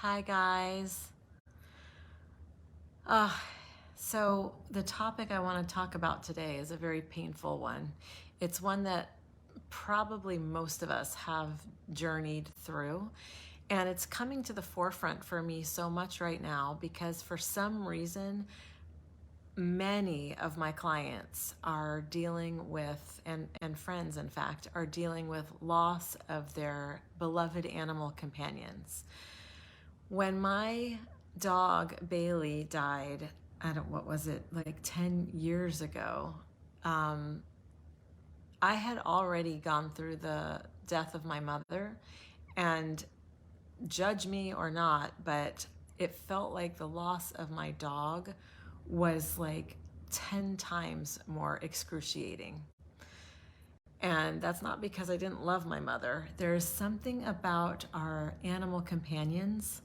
Hi, guys. Uh, so, the topic I want to talk about today is a very painful one. It's one that probably most of us have journeyed through, and it's coming to the forefront for me so much right now because for some reason, many of my clients are dealing with, and friends, in fact, are dealing with loss of their beloved animal companions. When my dog Bailey died, what was it, like 10 years ago, um, I had already gone through the death of my mother, and judge me or not, but it felt like the loss of my dog was like 10 times more excruciating. And that's not because I didn't love my mother. There's something about our animal companions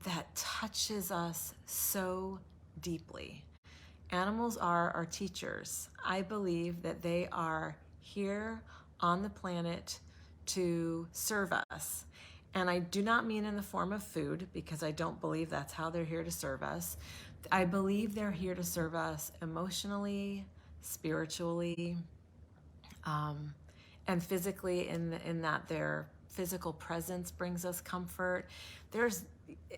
that touches us so deeply. Animals are our teachers. I believe that they are here on the planet to serve us. And I do not mean in the form of food, because I don't believe that's how they're here to serve us. I believe they're here to serve us emotionally, spiritually, um, and physically, in that their physical presence brings us comfort. There's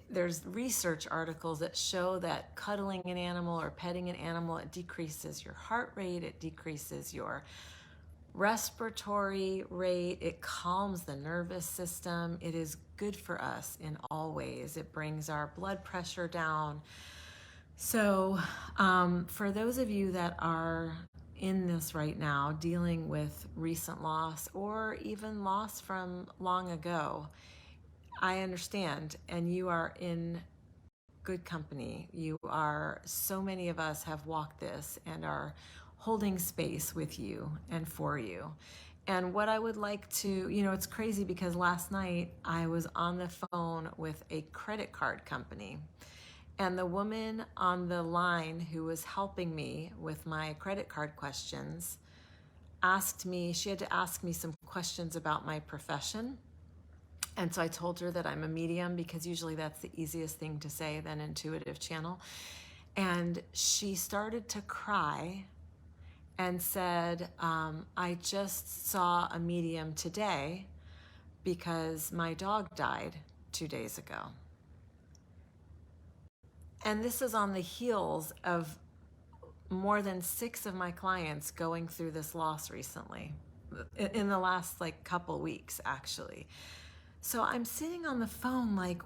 there's research articles that show that cuddling an animal or petting an animal, it decreases your heart rate, it decreases your respiratory rate, it calms the nervous system. It is good for us in all ways. It brings our blood pressure down. So, for those of you that are in this right now, dealing with recent loss or even loss from long ago, I understand, and you are in good company. So many of us have walked this and are holding space with you and for you. And what I would like to, it's crazy because last night I was on the phone with a credit card company. And the woman on the line who was helping me with my credit card questions she had to ask me some questions about my profession. And so I told her that I'm a medium because usually that's the easiest thing to say than intuitive channel. And she started to cry and said, I just saw a medium today because my dog died 2 days ago. And this is on the heels of more than 6 of my clients going through this loss recently, in the last couple weeks, actually. So I'm sitting on the phone like,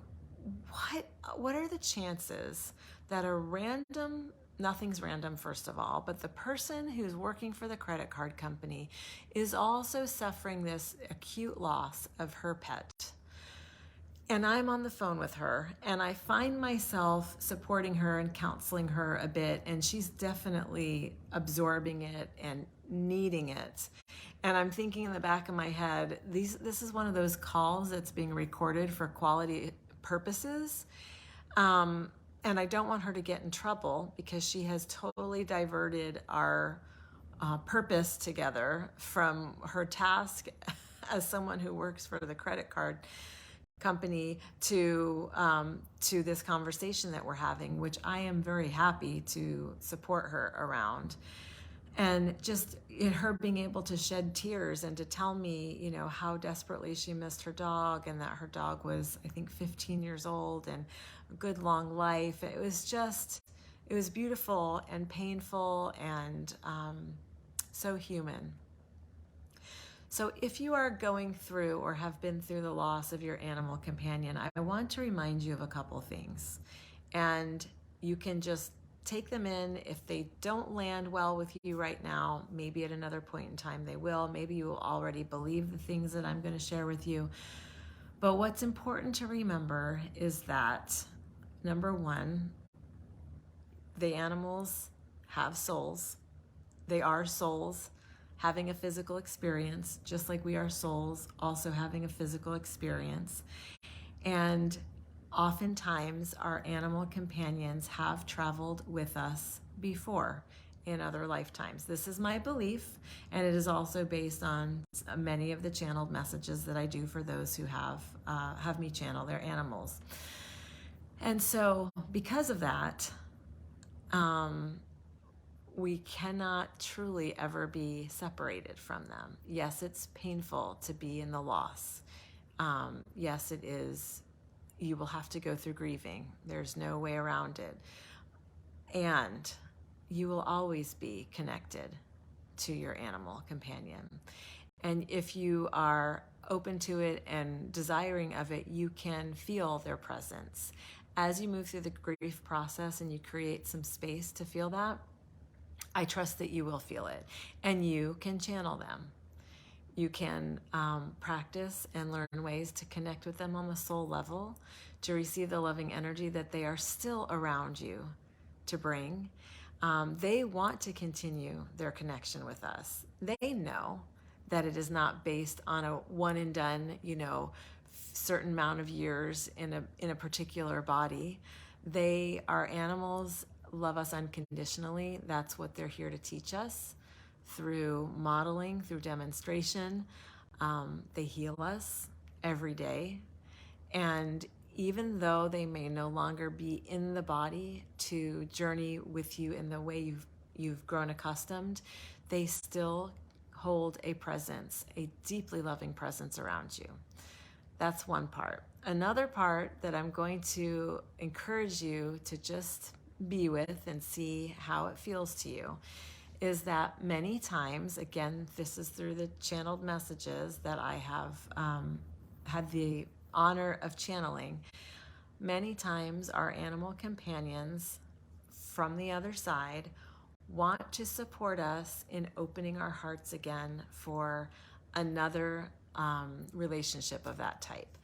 what are the chances that a random, nothing's random, first of all, but the person who's working for the credit card company is also suffering this acute loss of her pet? And I'm on the phone with her, and I find myself supporting her and counseling her a bit, and she's definitely absorbing it and needing it. And I'm thinking in the back of my head, this is one of those calls that's being recorded for quality purposes. And I don't want her to get in trouble because she has totally diverted our purpose together from her task as someone who works for the credit card company to this conversation that we're having, which I am very happy to support her around. And just in her being able to shed tears and to tell me, how desperately she missed her dog, and that her dog was, I think, 15 years old and a good long life. It was beautiful and painful and so human. So if you are going through or have been through the loss of your animal companion, I want to remind you of a couple things. And you can just take them in. If they don't land well with you right now, maybe at another point in time they will. Maybe you will already believe the things that I'm going to share with you. But what's important to remember is that, number one, the animals have souls. They are souls having a physical experience, just like we are souls also having a physical experience. And oftentimes our animal companions have traveled with us before in other lifetimes. This is my belief, and it is also based on many of the channeled messages that I do for those who have me channel their animals. And so, because of that, we cannot truly ever be separated from them. Yes, it's painful to be in the loss. Yes, it is. You will have to go through grieving. There's no way around it. And you will always be connected to your animal companion. And if you are open to it and desiring of it, you can feel their presence. As you move through the grief process and you create some space to feel that, I trust that you will feel it, and you can channel them. You can practice and learn ways to connect with them on the soul level, to receive the loving energy that they are still around you to bring. They want to continue their connection with us. They know that it is not based on a one and done, certain amount of years in a particular body. They are animals, love us unconditionally. That's what they're here to teach us through modeling, through demonstration. They heal us every day. And even though they may no longer be in the body to journey with you in the way you've grown accustomed, they still hold a presence, a deeply loving presence around you. That's one part. Another part that I'm going to encourage you to just be with and see how it feels to you is that many times, again, this is through the channeled messages that I have had the honor of channeling, many times our animal companions from the other side want to support us in opening our hearts again for another relationship of that type.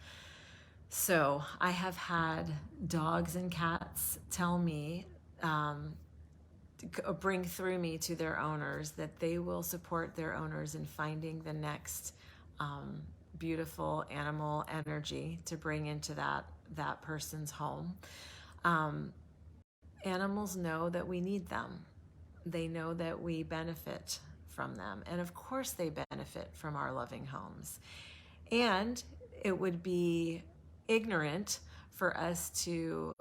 So I have had dogs and cats tell me, bring through me to their owners, that they will support their owners in finding the next beautiful animal energy to bring into that person's home. Animals know that we need them. They know that we benefit from them. And of course they benefit from our loving homes. And it would be ignorant for us to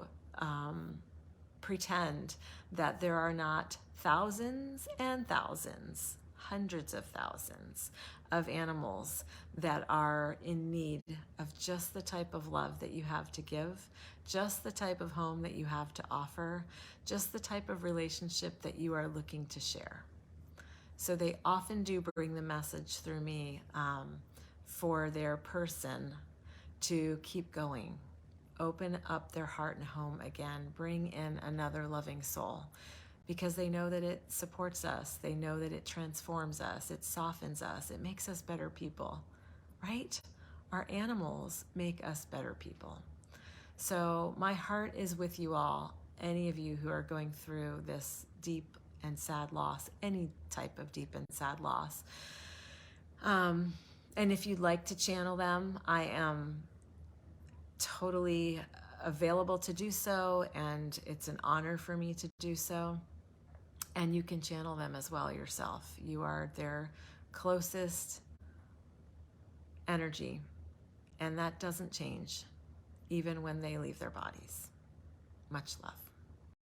pretend that there are not thousands and thousands, hundreds of thousands of animals that are in need of just the type of love that you have to give, just the type of home that you have to offer, just the type of relationship that you are looking to share. So they often do bring the message through me for their person to keep going, open up their heart and home again, bring in another loving soul, because they know that it supports us. They know that it transforms us. It softens us. It makes us better people, right? Our animals make us better people. So my heart is with you all, any of you who are going through this deep and sad loss, any type of deep and sad loss. And if you'd like to channel them, I am totally available to do so, and it's an honor for me to do so. And you can channel them as well yourself. You are their closest energy, and that doesn't change even when they leave their bodies. Much love.